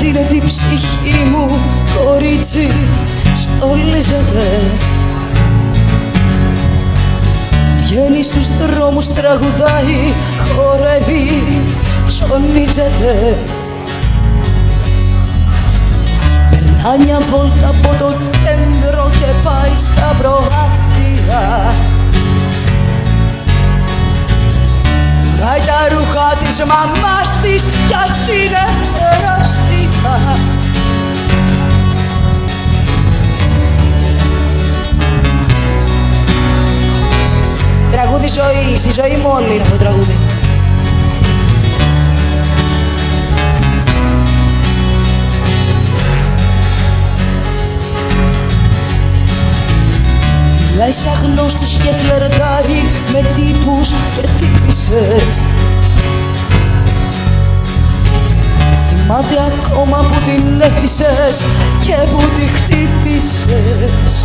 είναι την ψυχή μου κορίτσι στολίζεται. Βγαίνει στους δρόμους, τραγουδάει, χορεύει, ψωνίζεται. Περνά μια βόλτα από το κέντρο και πάει στα προάστια. Φοράει τα ρούχα της μαμάς της κι ας είναι τεράστια. Τραγούδι ζωής, η ζωή μου όλη είναι αυτό το τραγούδι. Μιλάει σαν γνώστους και φλερτάρει με τύπους και τύπισσες. Θυμάται ακόμα που την έφτισες και που τη χτύπησες.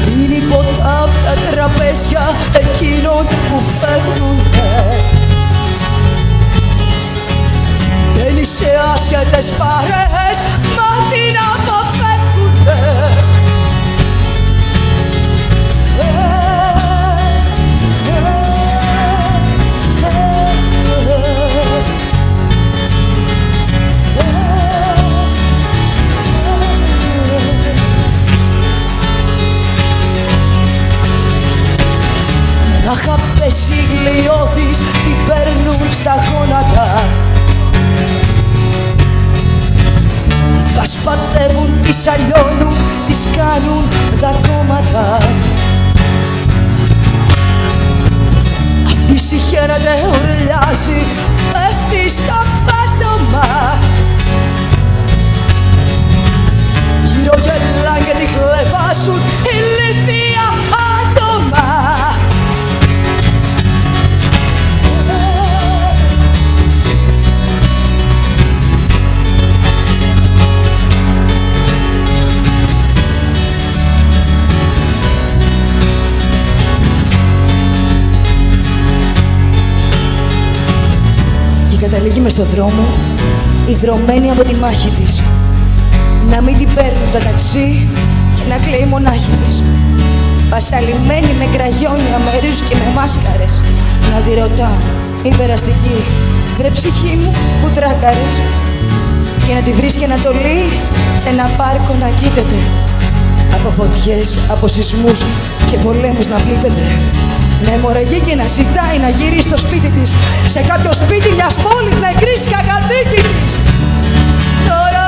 Πίνει ποτά απ' τα τραπέζια εκείνων που φεύγουνε. Μπαίνει σε άσχετες παρέες, μα την αποφεύγουνε. Αχα πέσει γλιώδεις, την παίρνουν στα γόνατα. Την πασπατεύουν, τις αλλιώνουν, τις κάνουν δακώματα. Αυτή συχαίνεται, ουρλιάζει, πέφτει στο πάτωμα. Γύρω γελάν και τη χλεβάζουν ηλίθια άτομα. Καταλήγει μες στο δρόμο, ιδρωμένη από τη μάχη της. Να μην την παίρνουν τα ταξί και να κλαίει μονάχη της. Πασαλιμένη με κραγιόνια, με ρίζους και με μάσκαρες. Να τη ρωτά, η περαστική, βρε ψυχή μου που τράκαρες. Και να τη βρίσκει ανατολή σε ένα πάρκο να κοίταται. Από φωτιές, από σεισμούς και πολέμους να πλήττεται. Να αιμορραγεί και να ζητάει να γυρίσει στο σπίτι της. Σε κάποιο σπίτι μιας πόλης νεκρής και ακατοίκητης. Τώρα